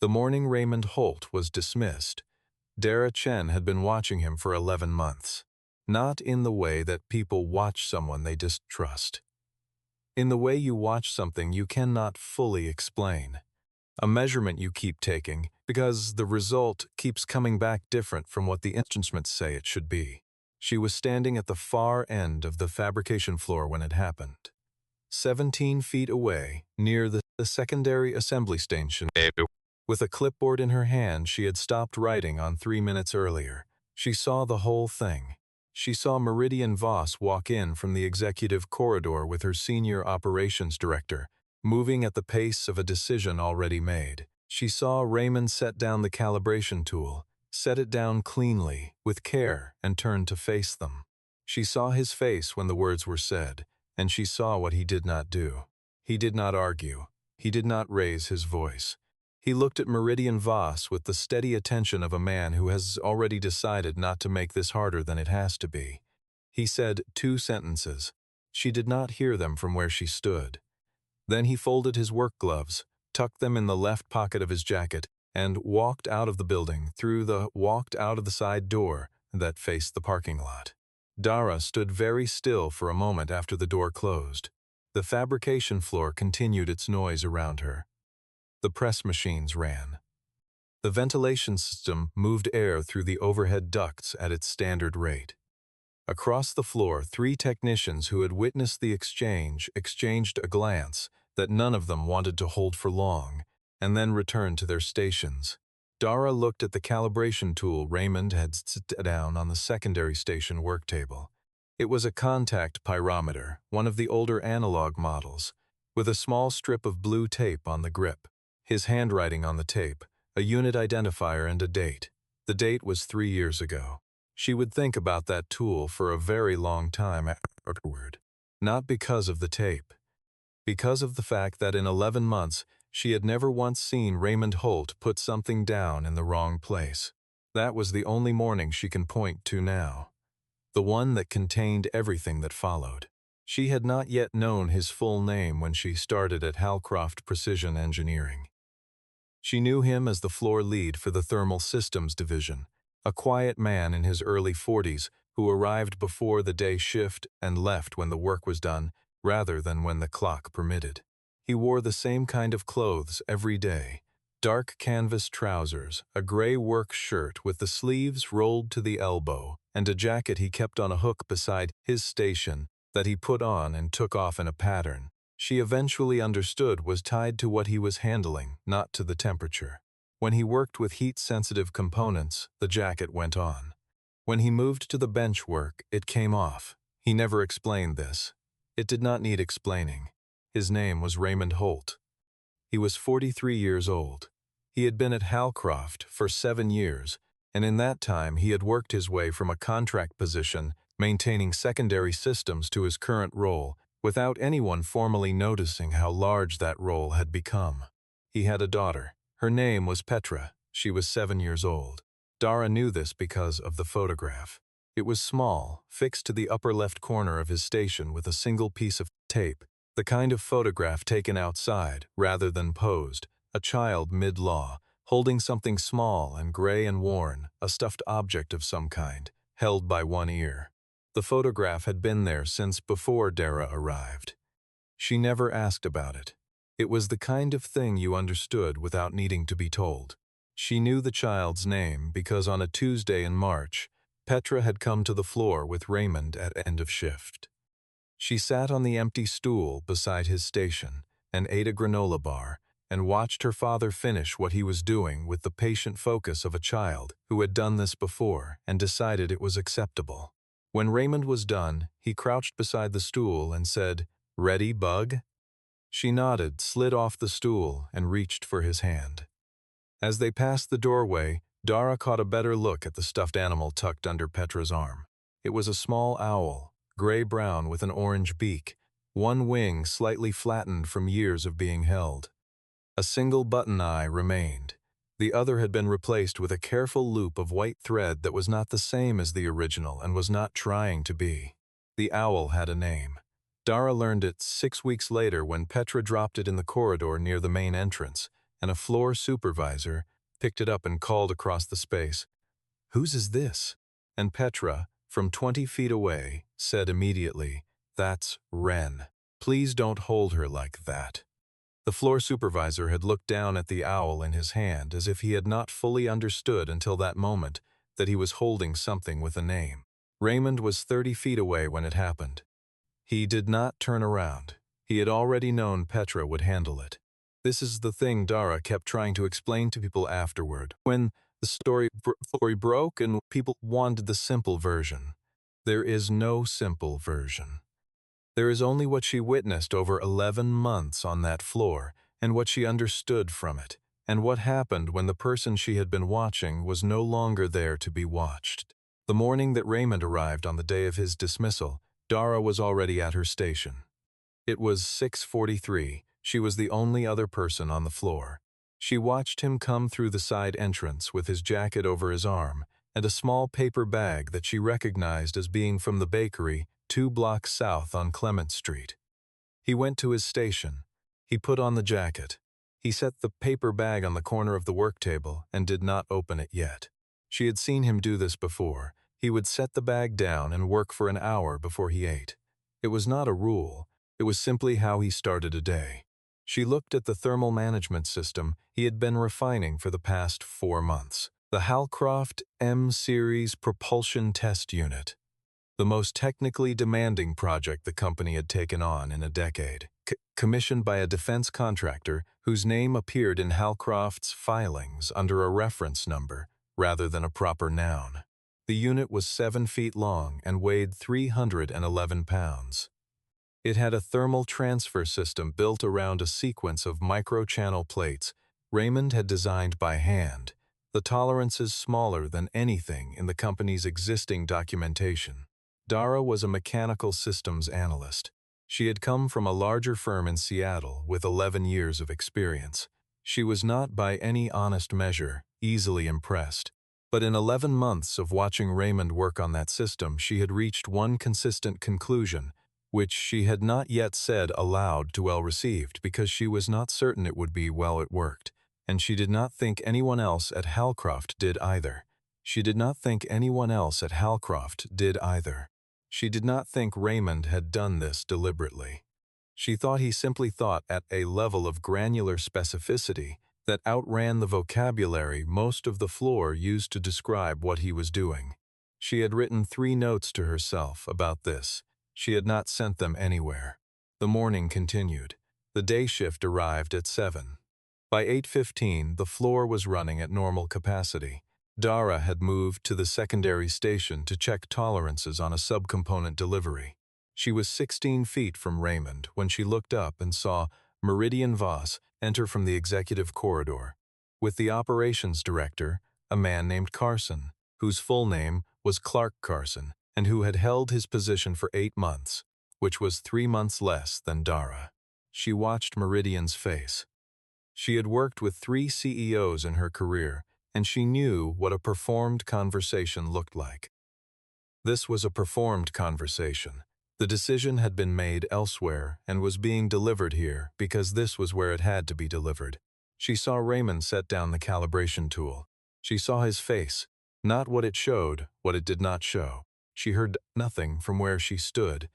The morning Raymond Holt was dismissed, Dara Chen had been watching him for 11 months. Not in the way that people watch someone they distrust. In the way you watch something you cannot fully explain. A measurement you keep taking because the result keeps coming back different from what the instruments say it should be. She was standing at the far end of the fabrication floor when it happened. 17 feet away, near the secondary assembly station. With a clipboard in her hand she had stopped writing on 3 minutes earlier. She saw the whole thing. She saw Meridian Voss walk in from the executive corridor with her senior operations director, moving at the pace of a decision already made. She saw Raymond set down the calibration tool, set it down cleanly, with care, and turn to face them. She saw his face when the words were said, and she saw what he did not do. He did not argue. He did not raise his voice. He looked at Meridian Voss with the steady attention of a man who has already decided not to make this harder than it has to be. He said 2 sentences. She did not hear them from where she stood. Then he folded his work gloves, tucked them in the left pocket of his jacket, and walked out of the building walked out of the side door that faced the parking lot. Dara stood very still for a moment after the door closed. The fabrication floor continued its noise around her. The press machines ran. The ventilation system moved air through the overhead ducts at its standard rate. Across the floor, 3 technicians who had witnessed the exchange exchanged a glance that none of them wanted to hold for long, and then returned to their stations. Dara looked at the calibration tool Raymond had set down on the secondary station work table. It was a contact pyrometer, one of the older analog models, with a small strip of blue tape on the grip. His handwriting on the tape, a unit identifier and a date. The date was 3 years ago. She would think about that tool for a very long time afterward. Not because of the tape. Because of the fact that in 11 months, she had never once seen Raymond Holt put something down in the wrong place. That was the only morning she can point to now. The one that contained everything that followed. She had not yet known his full name when she started at Halcroft Precision Engineering. She knew him as the floor lead for the Thermal Systems Division, a quiet man in his early 40s who arrived before the day shift and left when the work was done, rather than when the clock permitted. He wore the same kind of clothes every day, dark canvas trousers, a gray work shirt with the sleeves rolled to the elbow, and a jacket he kept on a hook beside his station that he put on and took off in a pattern she eventually understood was tied to what he was handling, not to the temperature. When he worked with heat-sensitive components, the jacket went on. When he moved to the bench work, it came off. He never explained this. It did not need explaining. His name was Raymond Holt. He was 43 years old. He had been at Halcroft for 7 years, and in that time he had worked his way from a contract position, maintaining secondary systems, to his current role, without anyone formally noticing how large that role had become. He had a daughter. Her name was Petra. She was 7 years old. Dara knew this because of the photograph. It was small, fixed to the upper left corner of his station with a single piece of tape, the kind of photograph taken outside, rather than posed, a child mid-law, holding something small and gray and worn, a stuffed object of some kind, held by one ear. The photograph had been there since before Dara arrived. She never asked about it. It was the kind of thing you understood without needing to be told. She knew the child's name because on a Tuesday in March, Petra had come to the floor with Raymond at end of shift. She sat on the empty stool beside his station and ate a granola bar and watched her father finish what he was doing with the patient focus of a child who had done this before and decided it was acceptable. When Raymond was done, he crouched beside the stool and said, "Ready, Bug?" She nodded, slid off the stool, and reached for his hand. As they passed the doorway, Dara caught a better look at the stuffed animal tucked under Petra's arm. It was a small owl, gray-brown with an orange beak, one wing slightly flattened from years of being held. A single button eye remained. The other had been replaced with a careful loop of white thread that was not the same as the original and was not trying to be. The owl had a name. Dara learned it 6 weeks later when Petra dropped it in the corridor near the main entrance, and a floor supervisor picked it up and called across the space, "Whose is this?" And Petra, from 20 feet away, said immediately, "That's Wren. Please don't hold her like that." The floor supervisor had looked down at the owl in his hand as if he had not fully understood until that moment that he was holding something with a name. Raymond was 30 feet away when it happened. He did not turn around. He had already known Petra would handle it. This is the thing Dara kept trying to explain to people afterward. When the story broke and people wanted the simple version. There is no simple version. There is only what she witnessed over 11 months on that floor, and what she understood from it, and what happened when the person she had been watching was no longer there to be watched. The morning that Raymond arrived on the day of his dismissal, Dara was already at her station. It was 6:43. She was the only other person on the floor. She watched him come through the side entrance with his jacket over his arm and a small paper bag that she recognized as being from the bakery 2 blocks south on Clement Street. He went to his station. He put on the jacket. He set the paper bag on the corner of the work table and did not open it yet. She had seen him do this before. He would set the bag down and work for an hour before he ate. It was not a rule. It was simply how he started a day. She looked at the thermal management system he had been refining for the past 4 months. The Halcroft M-Series Propulsion Test Unit. The most technically demanding project the company had taken on in a decade, commissioned by a defense contractor whose name appeared in Halcroft's filings under a reference number rather than a proper noun. The unit was 7 feet long and weighed 311 pounds. It had a thermal transfer system built around a sequence of microchannel plates Raymond had designed by hand, the tolerances smaller than anything in the company's existing documentation. Dara was a mechanical systems analyst. She had come from a larger firm in Seattle with 11 years of experience. She was not, by any honest measure, easily impressed. But in 11 months of watching Raymond work on that system, she had reached one consistent conclusion, which she had not yet said aloud to well-received because she was not certain it would be well it worked, and she did not think anyone else at Halcroft did either. She did not think anyone else at Halcroft did either. She did not think Raymond had done this deliberately. She thought he simply thought at a level of granular specificity that outran the vocabulary most of the floor used to describe what he was doing. She had written 3 notes to herself about this. She had not sent them anywhere. The morning continued. The day shift arrived at 7. By 8:15, the floor was running at normal capacity. Dara had moved to the secondary station to check tolerances on a subcomponent delivery. She was 16 feet from Raymond when she looked up and saw Meridian Voss enter from the executive corridor. With the operations director, a man named Carson, whose full name was Clark Carson, and who had held his position for 8 months, which was 3 months less than Dara. She watched Meridian's face. She had worked with 3 CEOs in her career, and she knew what a performed conversation looked like. This was a performed conversation. The decision had been made elsewhere and was being delivered here because this was where it had to be delivered. She saw Raymond set down the calibration tool. She saw his face, not what it showed, what it did not show. She heard nothing from where she stood,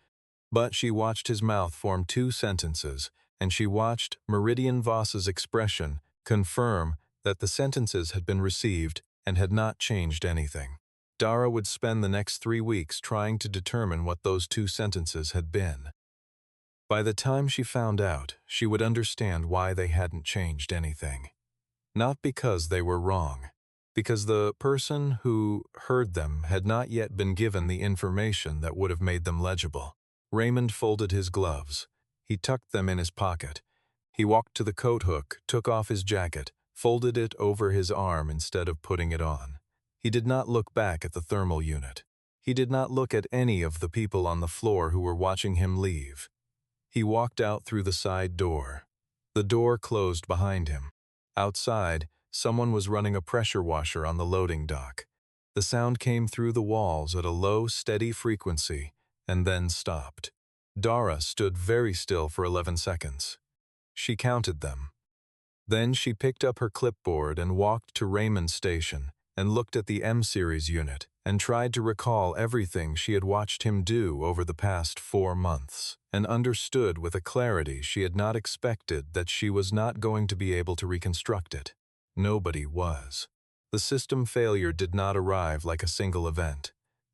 but she watched his mouth form 2 sentences, and she watched Meridian Voss's expression confirm that the sentences had been received and had not changed anything. Dara would spend the next 3 weeks trying to determine what those 2 sentences had been. By the time she found out, she would understand why they hadn't changed anything. Not because they were wrong, because the person who heard them had not yet been given the information that would have made them legible. Raymond folded his gloves. He tucked them in his pocket. He walked to the coat hook, took off his jacket, folded it over his arm instead of putting it on. He did not look back at the thermal unit. He did not look at any of the people on the floor who were watching him leave. He walked out through the side door. The door closed behind him. Outside, someone was running a pressure washer on the loading dock. The sound came through the walls at a low, steady frequency, and then stopped. Dara stood very still for 11 seconds. She counted them. Then she picked up her clipboard and walked to Raymond's station and looked at the M-Series unit and tried to recall everything she had watched him do over the past 4 months, and understood with a clarity she had not expected that she was not going to be able to reconstruct it. Nobody was. The system failure did not arrive like a single event.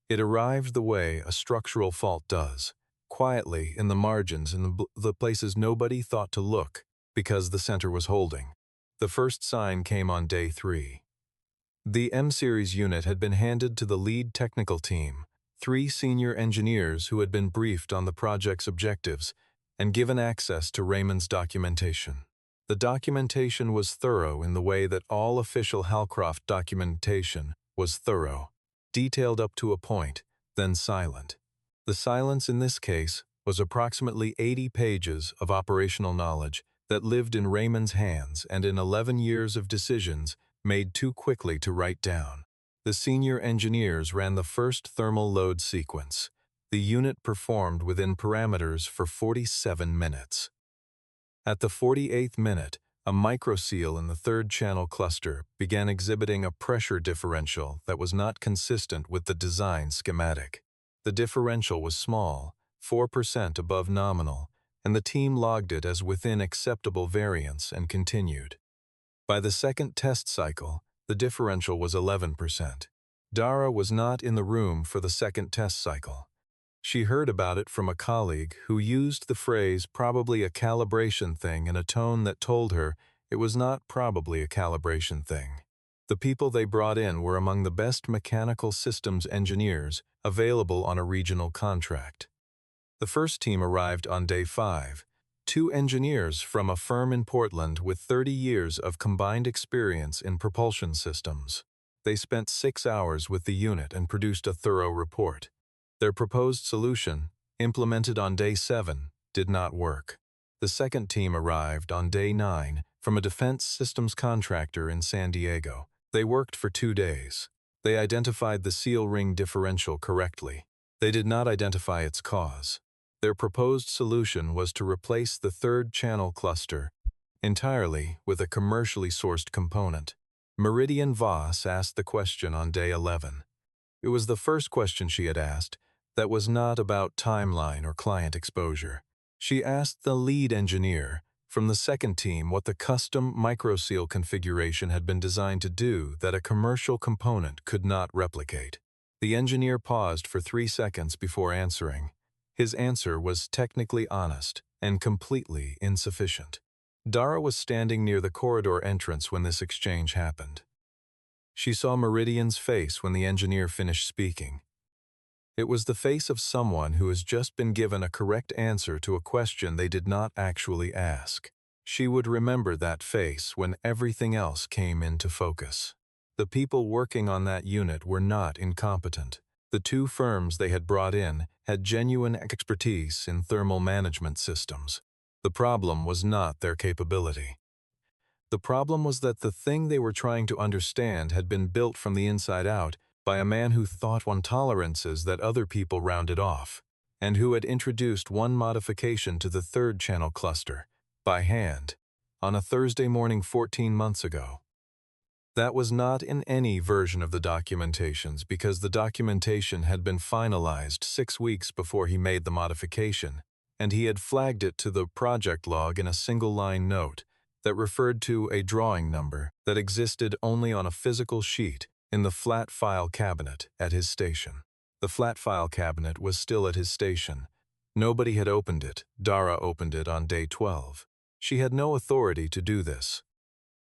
It arrived the way a structural fault does, quietly in the margins in the places nobody thought to look, because the center was holding. The first sign came on day 3. The M-Series unit had been handed to the lead technical team, 3 senior engineers who had been briefed on the project's objectives, and given access to Raymond's documentation. The documentation was thorough in the way that all official Halcroft documentation was thorough, detailed up to a point, then silent. The silence in this case was approximately 80 pages of operational knowledge that lived in Raymond's hands and in 11 years of decisions made too quickly to write down. The senior engineers ran the first thermal load sequence. The unit performed within parameters for 47 minutes. At the 48th minute, a microseal in the 3rd channel cluster began exhibiting a pressure differential that was not consistent with the design schematic. The differential was small, 4% above nominal, and the team logged it as within acceptable variance and continued. By the 2nd test cycle, the differential was 11%. Dara was not in the room for the 2nd test cycle. She heard about it from a colleague who used the phrase "probably a calibration thing" in a tone that told her it was not probably a calibration thing. The people they brought in were among the best mechanical systems engineers available on a regional contract. The first team arrived on day 5, 2 engineers from a firm in Portland with 30 years of combined experience in propulsion systems. They spent 6 hours with the unit and produced a thorough report. Their proposed solution, implemented on day 7, did not work. The second team arrived on day 9 from a defense systems contractor in San Diego. They worked for 2 days. They identified the seal ring differential correctly. They did not identify its cause. Their proposed solution was to replace the 3rd channel cluster entirely with a commercially sourced component. Meridian Voss asked the question on day 11. It was the first question she had asked that was not about timeline or client exposure. She asked the lead engineer from the second team what the custom microseal configuration had been designed to do that a commercial component could not replicate. The engineer paused for 3 seconds before answering. His answer was technically honest and completely insufficient. Dara was standing near the corridor entrance when this exchange happened. She saw Meridian's face when the engineer finished speaking. It was the face of someone who has just been given a correct answer to a question they did not actually ask. She would remember that face when everything else came into focus. The people working on that unit were not incompetent. The 2 firms they had brought in had genuine expertise in thermal management systems. The problem was not their capability. The problem was that the thing they were trying to understand had been built from the inside out by a man who thought on tolerances that other people rounded off, and who had introduced one modification to the 3rd channel cluster, by hand, on a Thursday morning 14 months ago. That was not in any version of the documentations because the documentation had been finalized 6 weeks before he made the modification, and he had flagged it to the project log in a single-line note that referred to a drawing number that existed only on a physical sheet in the flat file cabinet at his station. The flat file cabinet was still at his station. Nobody had opened it. Dara opened it on day 12. She had no authority to do this.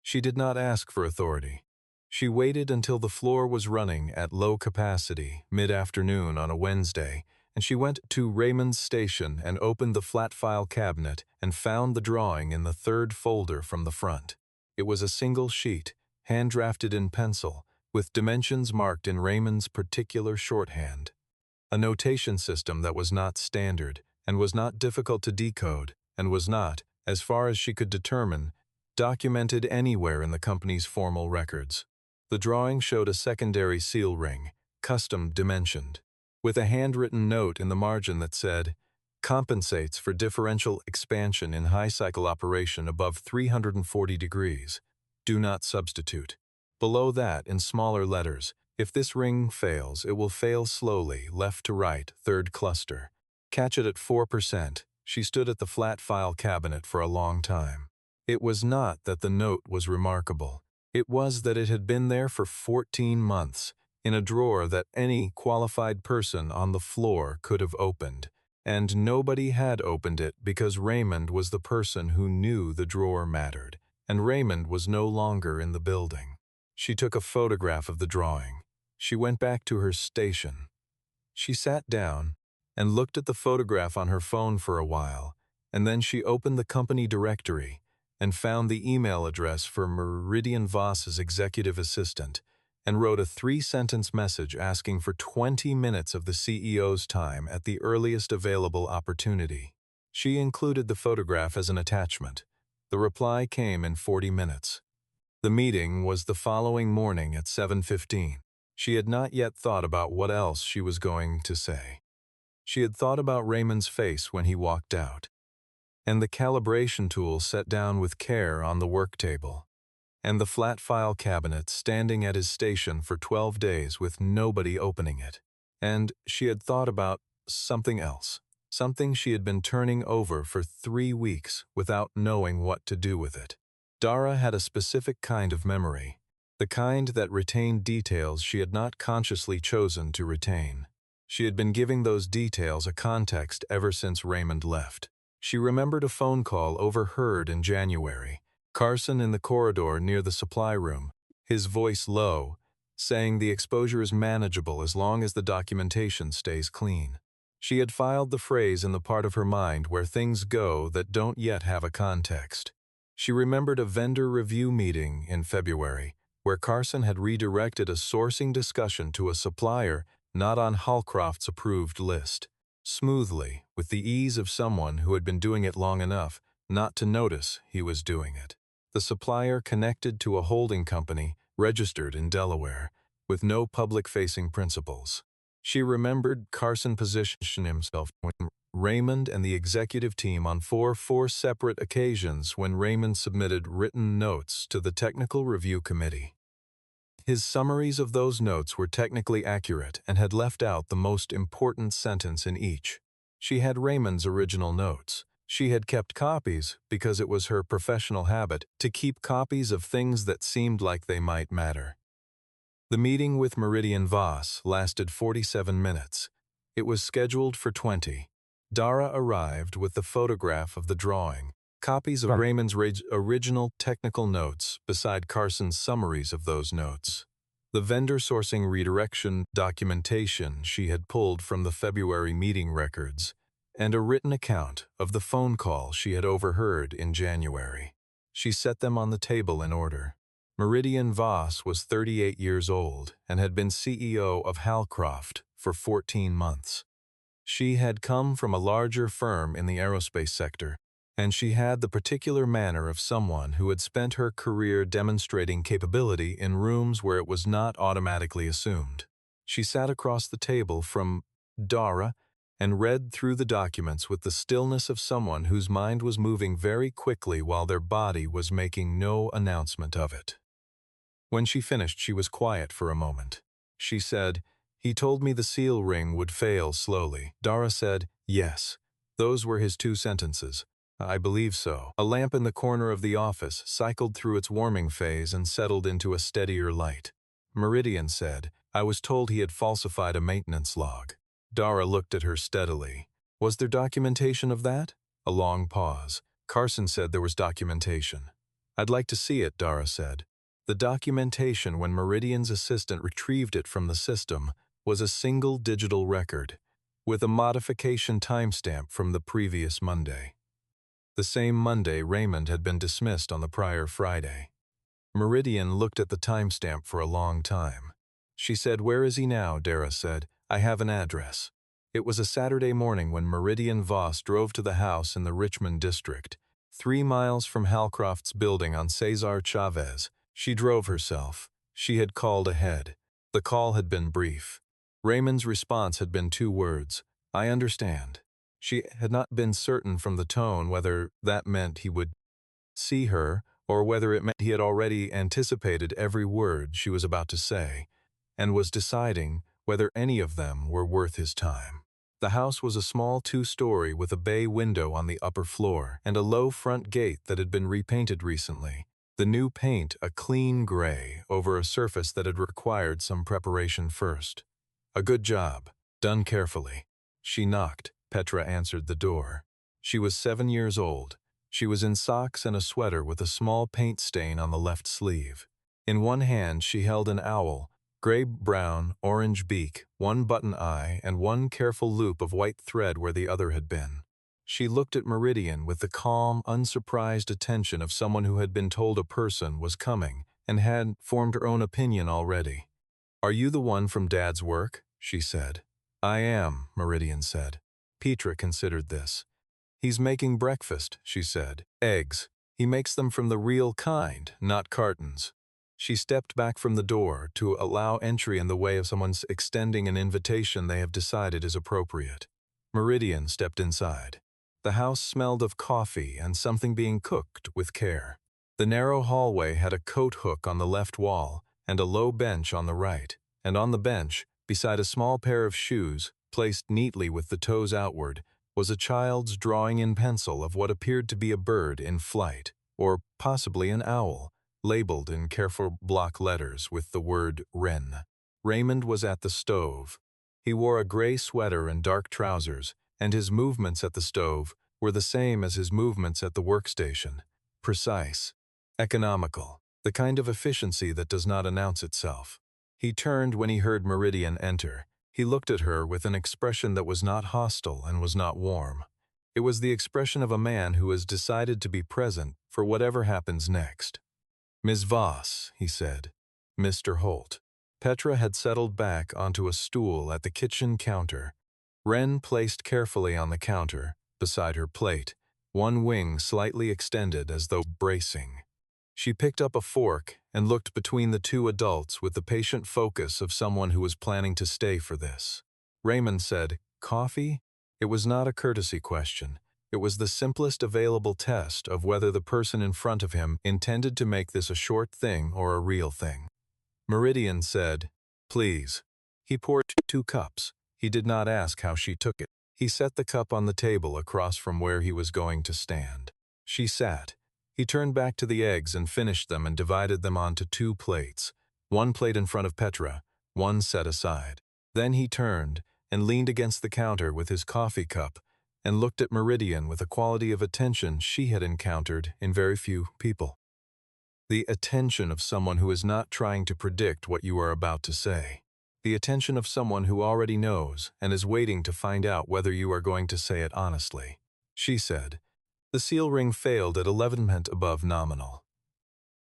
She did not ask for authority. She waited until the floor was running at low capacity mid-afternoon on a Wednesday, and she went to Raymond's station and opened the flat file cabinet and found the drawing in the 3rd folder from the front. It was a single sheet, hand-drafted in pencil, with dimensions marked in Raymond's particular shorthand. A notation system that was not standard and was not difficult to decode and was not, as far as she could determine, documented anywhere in the company's formal records. The drawing showed a secondary seal ring, custom dimensioned, with a handwritten note in the margin that said, Compensates for differential expansion in high cycle operation above 340 degrees. Do not substitute. Below that, in smaller letters, if this ring fails, it will fail slowly, left to right, third cluster. Catch it at 4%. She stood at the flat file cabinet for a long time. It was not that the note was remarkable. It was that it had been there for 14 months, in a drawer that any qualified person on the floor could have opened. And nobody had opened it because Raymond was the person who knew the drawer mattered, and Raymond was no longer in the building. She took a photograph of the drawing. She went back to her station. She sat down and looked at the photograph on her phone for a while, and then she opened the company directory and found the email address for Meridian Voss's executive assistant, and wrote a 3-sentence message asking for 20 minutes of the CEO's time at the earliest available opportunity. She included the photograph as an attachment. The reply came in 40 minutes. The meeting was the following morning at 7:15. She had not yet thought about what else she was going to say. She had thought about Raymond's face when he walked out, and the calibration tool set down with care on the work table, and the flat file cabinet standing at his station for 12 days with nobody opening it. And she had thought about something else, something she had been turning over for 3 weeks without knowing what to do with it. Dara had a specific kind of memory, the kind that retained details she had not consciously chosen to retain. She had been giving those details a context ever since Raymond left. She remembered a phone call overheard in January. Carson in the corridor near the supply room, his voice low, saying the exposure is manageable as long as the documentation stays clean. She had filed the phrase in the part of her mind where things go that don't yet have a context. She remembered a vendor review meeting in February, where Carson had redirected a sourcing discussion to a supplier not on Holcroft's approved list, smoothly, with the ease of someone who had been doing it long enough not to notice he was doing it. The supplier connected to a holding company registered in Delaware, with no public-facing principles. She remembered Carson positioned himself with Raymond and the executive team on four separate occasions when Raymond submitted written notes to the technical review committee. His summaries of those notes were technically accurate and had left out the most important sentence in each. She had Raymond's original notes. She had kept copies because it was her professional habit to keep copies of things that seemed like they might matter. The meeting with Meridian Voss lasted 47 minutes. It was scheduled for 20. Dara arrived with the photograph of the drawing, copies of Raymond's original technical notes beside Carson's summaries of those notes, the vendor sourcing redirection documentation she had pulled from the February meeting records, and a written account of the phone call she had overheard in January. She set them on the table in order. Meridian Voss was 38 years old and had been CEO of Halcroft for 14 months. She had come from a larger firm in the aerospace sector, and she had the particular manner of someone who had spent her career demonstrating capability in rooms where it was not automatically assumed. She sat across the table from Dara and read through the documents with the stillness of someone whose mind was moving very quickly while their body was making no announcement of it. When she finished, she was quiet for a moment. She said, "He told me the seal ring would fail slowly." Dara said, "Yes." Those were his 2 sentences. "I believe so." A lamp in the corner of the office cycled through its warming phase and settled into a steadier light. Meridian said, "I was told he had falsified a maintenance log." Dara looked at her steadily. "Was there documentation of that?" A long pause. Carson said there was documentation. "I'd like to see it," Dara said. The documentation, when Meridian's assistant retrieved it from the system, was a single digital record, with a modification timestamp from the previous Monday. The same Monday Raymond had been dismissed on the prior Friday. Meridian looked at the timestamp for a long time. She said, "Where is he now?" Dara said, "I have an address." It was a Saturday morning when Meridian Voss drove to the house in the Richmond district, 3 miles from Halcroft's building on Cesar Chavez. She drove herself. She had called ahead. The call had been brief. Raymond's response had been 2 words, "I understand." She had not been certain from the tone whether that meant he would see her or whether it meant he had already anticipated every word she was about to say and was deciding whether any of them were worth his time. The house was a small two-story with a bay window on the upper floor and a low front gate that had been repainted recently. The new paint a clean gray over a surface that had required some preparation first. A good job, done carefully. She knocked. Petra answered the door. She was 7 years old. She was in socks and a sweater with a small paint stain on the left sleeve. In one hand she held an owl, gray-brown, orange beak, one button eye, and one careful loop of white thread where the other had been. She looked at Meridian with the calm, unsurprised attention of someone who had been told a person was coming and had formed her own opinion already. "Are you the one from Dad's work?" she said. "I am," Meridian said. Petra considered this. "He's making breakfast," she said. "Eggs. He makes them from the real kind, not cartons." She stepped back from the door to allow entry in the way of someone's extending an invitation they have decided is appropriate. Meridian stepped inside. The house smelled of coffee and something being cooked with care. The narrow hallway had a coat hook on the left wall and a low bench on the right, and on the bench, beside a small pair of shoes, placed neatly with the toes outward, was a child's drawing in pencil of what appeared to be a bird in flight, or possibly an owl, labeled in careful block letters with the word Wren. Raymond was at the stove. He wore a gray sweater and dark trousers, and his movements at the stove were the same as his movements at the workstation. Precise, economical, the kind of efficiency that does not announce itself. He turned when he heard Meridian enter. He looked at her with an expression that was not hostile and was not warm. It was the expression of a man who has decided to be present for whatever happens next. "Ms. Voss," he said. "Mr. Holt." Petra had settled back onto a stool at the kitchen counter. Wren placed carefully on the counter, beside her plate, one wing slightly extended as though bracing. She picked up a fork and looked between the two adults with the patient focus of someone who was planning to stay for this. Raymond said, "Coffee?" It was not a courtesy question. It was the simplest available test of whether the person in front of him intended to make this a short thing or a real thing. Meridian said, "Please." He poured 2 cups. He did not ask how she took it. He set the cup on the table across from where he was going to stand. She sat. He turned back to the eggs and finished them and divided them onto 2 plates, one plate in front of Petra, one set aside. Then he turned and leaned against the counter with his coffee cup and looked at Meridian with a quality of attention she had encountered in very few people. The attention of someone who is not trying to predict what you are about to say. The attention of someone who already knows and is waiting to find out whether you are going to say it honestly. She said, "The seal ring failed at 11 above nominal."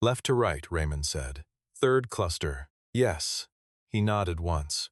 "Left to right," Raymond said. "Third cluster." "Yes." He nodded once.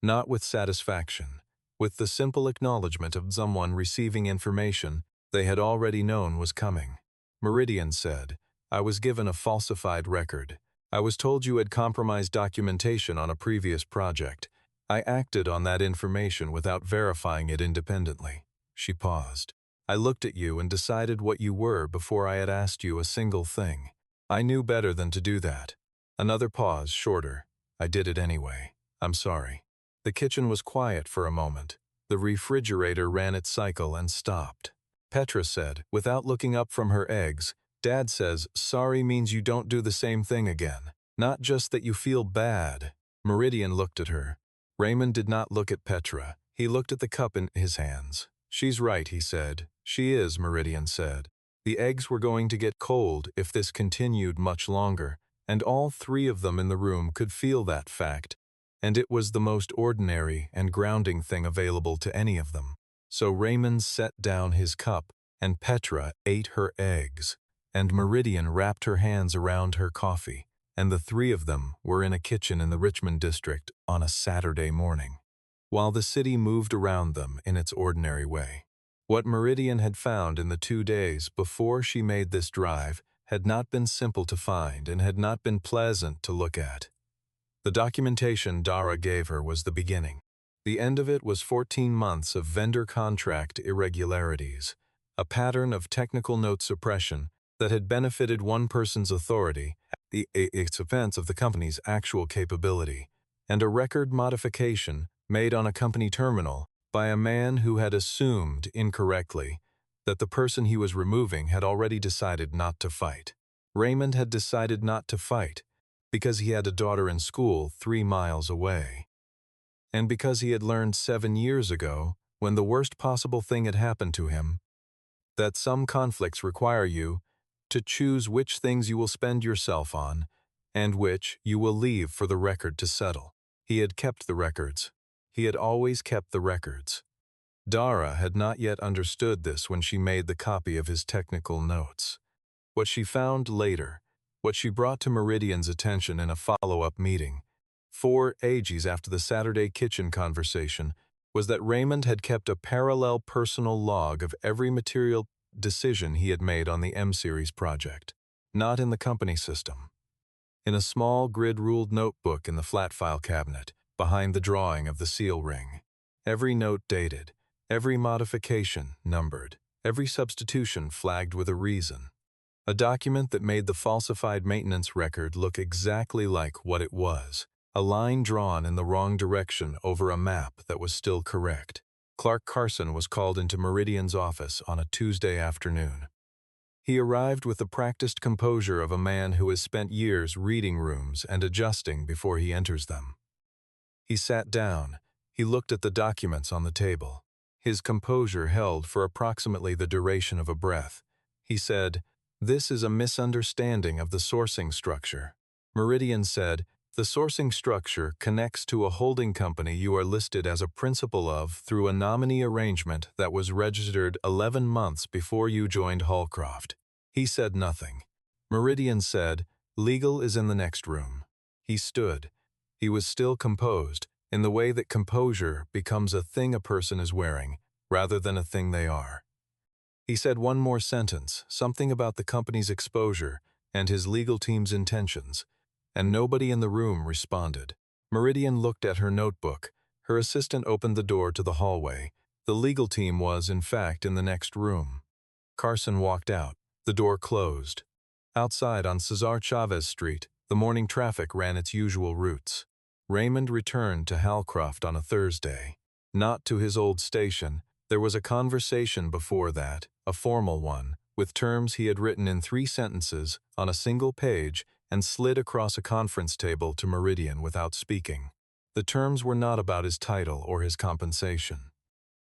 Not with satisfaction, with the simple acknowledgement of someone receiving information they had already known was coming. Meridian said, "I was given a falsified record. I was told you had compromised documentation on a previous project. I acted on that information without verifying it independently." She paused. "I looked at you and decided what you were before I had asked you a single thing. I knew better than to do that." Another pause, shorter. "I did it anyway. I'm sorry." The kitchen was quiet for a moment. The refrigerator ran its cycle and stopped. Petra said, without looking up from her eggs, "Dad says sorry means you don't do the same thing again. Not just that you feel bad." Meridian looked at her. Raymond did not look at Petra. He looked at the cup in his hands. "She's right," he said. "She is," Meridian said. The eggs were going to get cold if this continued much longer, and all 3 of them in the room could feel that fact, and it was the most ordinary and grounding thing available to any of them. So Raymond set down his cup, and Petra ate her eggs, and Meridian wrapped her hands around her coffee, and the 3 of them were in a kitchen in the Richmond district on a Saturday morning, while the city moved around them in its ordinary way. What Meridian had found in the 2 days before she made this drive had not been simple to find and had not been pleasant to look at. The documentation Dara gave her was the beginning. The end of it was 14 months of vendor contract irregularities, a pattern of technical note suppression that had benefited one person's authority at the expense of the company's actual capability, and a record modification made on a company terminal by a man who had assumed incorrectly that the person he was removing had already decided not to fight. Raymond had decided not to fight because he had a daughter in school 3 miles away. And because he had learned 7 years ago, when the worst possible thing had happened to him, that some conflicts require you to choose which things you will spend yourself on and which you will leave for the record to settle. He had kept the records. He had always kept the records. Dara had not yet understood this when she made the copy of his technical notes. What she found later, what she brought to Meridian's attention in a follow-up meeting, 4 ages after the Saturday kitchen conversation, was that Raymond had kept a parallel personal log of every material decision he had made on the M-Series project, not in the company system. In a small grid-ruled notebook in the flat file cabinet, behind the drawing of the seal ring. Every note dated, every modification numbered, every substitution flagged with a reason. A document that made the falsified maintenance record look exactly like what it was, a line drawn in the wrong direction over a map that was still correct. Clark Carson was called into Meridian's office on a Tuesday afternoon. He arrived with the practiced composure of a man who has spent years reading rooms and adjusting before he enters them. He sat down. He looked at the documents on the table. His composure held for approximately the duration of a breath. He said, "This is a misunderstanding of the sourcing structure." Meridian said, "The sourcing structure connects to a holding company you are listed as a principal of through a nominee arrangement that was registered 11 months before you joined Hallcroft." He said nothing. Meridian said, "Legal is in the next room." He stood. He was still composed, in the way that composure becomes a thing a person is wearing, rather than a thing they are. He said one more sentence, something about the company's exposure and his legal team's intentions, and nobody in the room responded. Meridian looked at her notebook. Her assistant opened the door to the hallway. The legal team was, in fact, in the next room. Carson walked out. The door closed. Outside on Cesar Chavez Street, the morning traffic ran its usual routes. Raymond returned to Hallcroft on a Thursday. Not to his old station. There was a conversation before that, a formal one, with terms he had written in 3 sentences on a single page and slid across a conference table to Meridian without speaking. The terms were not about his title or his compensation.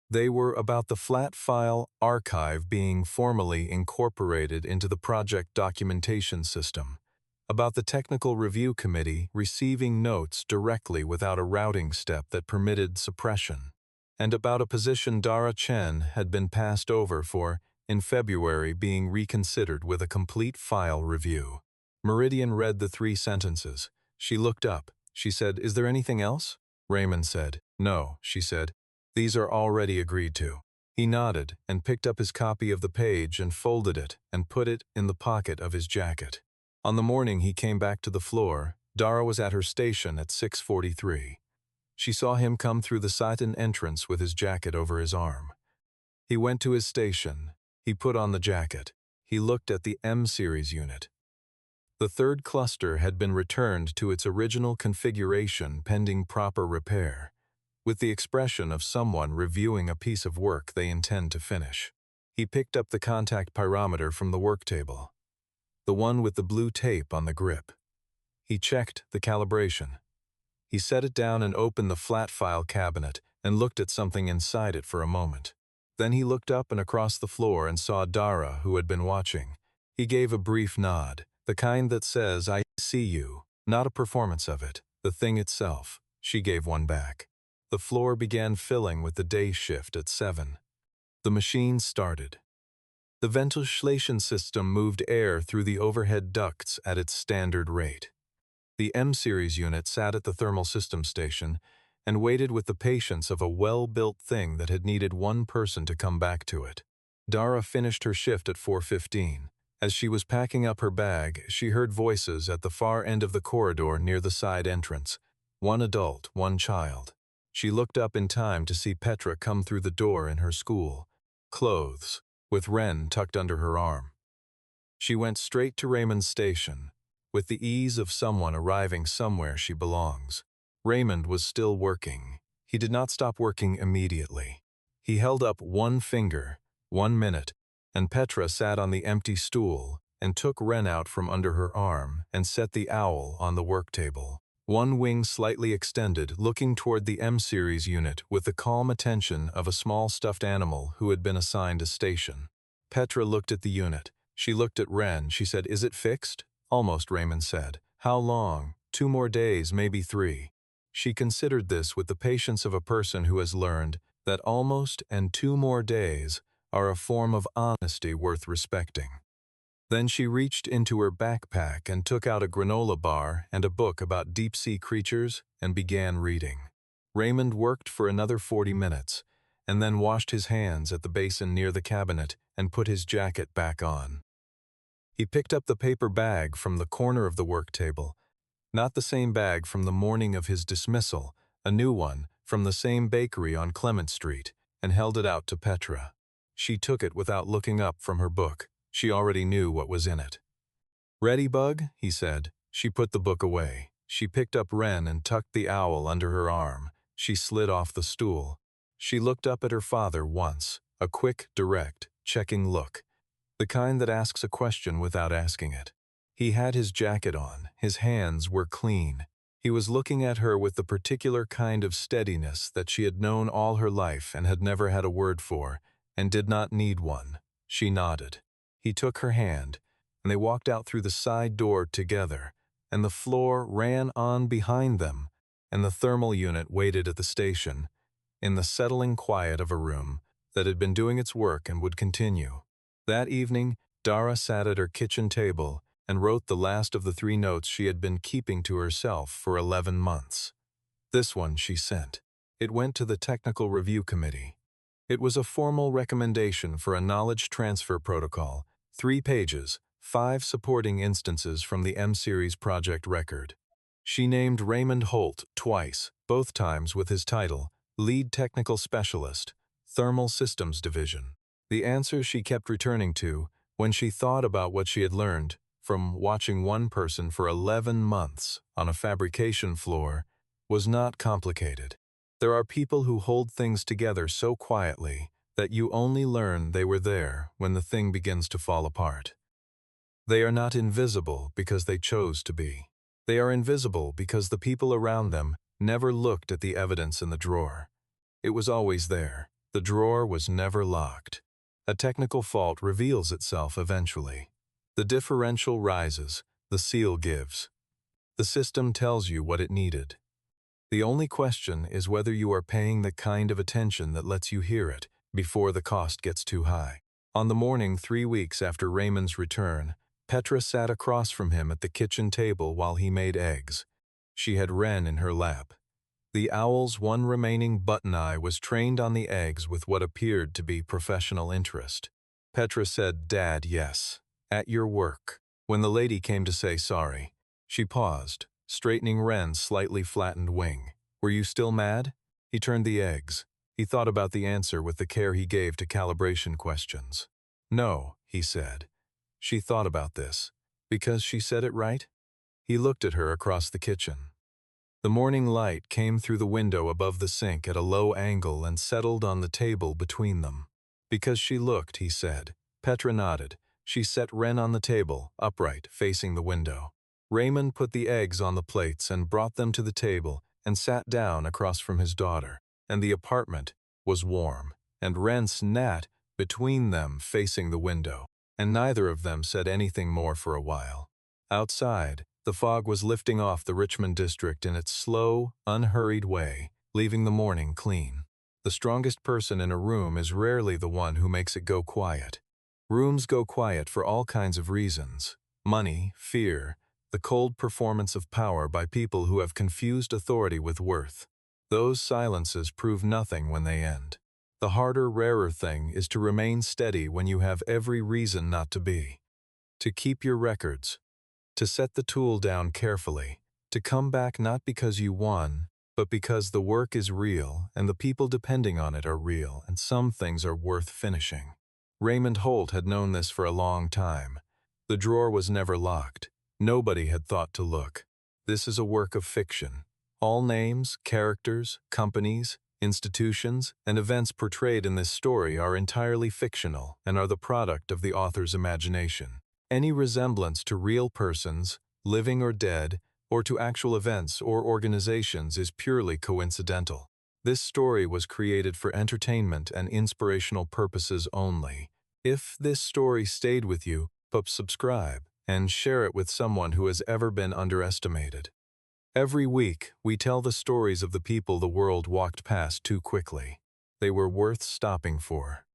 They were about the flat file archive being formally incorporated into the project documentation system, about the technical review committee receiving notes directly without a routing step that permitted suppression, and about a position Dara Chen had been passed over for in February being reconsidered with a complete file review. Meridian read the 3 sentences. She looked up. She said, "Is there anything else?" Raymond said, "No," she said. "These are already agreed to." He nodded and picked up his copy of the page and folded it and put it in the pocket of his jacket. On the morning he came back to the floor, Dara was at her station at 6:43. She saw him come through the satin entrance with his jacket over his arm. He went to his station. He put on the jacket. He looked at the M-Series unit. The 3rd cluster had been returned to its original configuration pending proper repair, with the expression of someone reviewing a piece of work they intend to finish. He picked up the contact pyrometer from the work table, the one with the blue tape on the grip. He checked the calibration. He set it down and opened the flat file cabinet and looked at something inside it for a moment. Then he looked up and across the floor and saw Dara, who had been watching. He gave a brief nod, the kind that says, "I see you," not a performance of it, the thing itself. She gave one back. The floor began filling with the day shift at 7. The machine started. The ventilation system moved air through the overhead ducts at its standard rate. The M-Series unit sat at the thermal system station and waited with the patience of a well-built thing that had needed one person to come back to it. Dara finished her shift at 4:15. As she was packing up her bag, she heard voices at the far end of the corridor near the side entrance. One adult, one child. She looked up in time to see Petra come through the door in her school clothes, with Wren tucked under her arm. She went straight to Raymond's station, with the ease of someone arriving somewhere she belongs. Raymond was still working. He did not stop working immediately. He held up one finger, 1 minute, and Petra sat on the empty stool and took Wren out from under her arm and set the owl on the work table. One wing slightly extended, looking toward the M-Series unit with the calm attention of a small stuffed animal who had been assigned a station. Petra looked at the unit. She looked at Wren. She said, "Is it fixed?" "Almost," Raymond said. "How long?" "2 more days, maybe 3. She considered this with the patience of a person who has learned that almost and 2 more days are a form of honesty worth respecting. Then she reached into her backpack and took out a granola bar and a book about deep-sea creatures and began reading. Raymond worked for another 40 minutes and then washed his hands at the basin near the cabinet and put his jacket back on. He picked up the paper bag from the corner of the work table, not the same bag from the morning of his dismissal, a new one from the same bakery on Clement Street, and held it out to Petra. She took it without looking up from her book. She already knew what was in it. "Ready, Bug?" he said. She put the book away. She picked up Wren and tucked the owl under her arm. She slid off the stool. She looked up at her father once, a quick, direct, checking look, the kind that asks a question without asking it. He had his jacket on. His hands were clean. He was looking at her with the particular kind of steadiness that she had known all her life and had never had a word for, and did not need one. She nodded. He took her hand, and they walked out through the side door together, and the floor ran on behind them, and the thermal unit waited at the station, in the settling quiet of a room that had been doing its work and would continue. That evening, Dara sat at her kitchen table and wrote the last of the 3 notes she had been keeping to herself for 11 months. This one she sent. It went to the Technical Review Committee. It was a formal recommendation for a knowledge transfer protocol, 3 pages, 5 supporting instances from the M-Series project record. She named Raymond Holt twice, both times with his title, Lead Technical Specialist, Thermal Systems Division. The answer she kept returning to, when she thought about what she had learned from watching one person for 11 months on a fabrication floor, was not complicated. There are people who hold things together so quietly that you only learn they were there when the thing begins to fall apart. They are not invisible because they chose to be. They are invisible because the people around them never looked at the evidence in the drawer. It was always there. The drawer was never locked. A technical fault reveals itself eventually. The differential rises, the seal gives. The system tells you what it needed. The only question is whether you are paying the kind of attention that lets you hear it before the cost gets too high. On the morning 3 weeks after Raymond's return, Petra sat across from him at the kitchen table while he made eggs. She had Wren in her lap. The owl's one remaining button eye was trained on the eggs with what appeared to be professional interest. Petra said, "Dad, yes. At your work." When the lady came to say sorry, she paused, straightening Wren's slightly flattened wing. "Were you still mad?" He turned the eggs. He thought about the answer with the care he gave to calibration questions. "No," he said. She thought about this. Because she said it right? He looked at her across the kitchen. The morning light came through the window above the sink at a low angle and settled on the table between them. Because she looked, he said. Petra nodded. She set Wren on the table, upright, facing the window. Raymond put the eggs on the plates and brought them to the table and sat down across from his daughter, and the apartment was warm, and Wren sat between them facing the window, and neither of them said anything more for a while. Outside, the fog was lifting off the Richmond district in its slow, unhurried way, leaving the morning clean. The strongest person in a room is rarely the one who makes it go quiet. Rooms go quiet for all kinds of reasons: money, fear, the cold performance of power by people who have confused authority with worth. Those silences prove nothing when they end. The harder, rarer thing is to remain steady when you have every reason not to be. To keep your records. To set the tool down carefully. To come back not because you won, but because the work is real and the people depending on it are real, and some things are worth finishing. Raymond Holt had known this for a long time. The drawer was never locked. Nobody had thought to look. This is a work of fiction. All names, characters, companies, institutions, and events portrayed in this story are entirely fictional and are the product of the author's imagination. Any resemblance to real persons, living or dead, or to actual events or organizations is purely coincidental. This story was created for entertainment and inspirational purposes only. If this story stayed with you, subscribe and share it with someone who has ever been underestimated. Every week, we tell the stories of the people the world walked past too quickly. They were worth stopping for.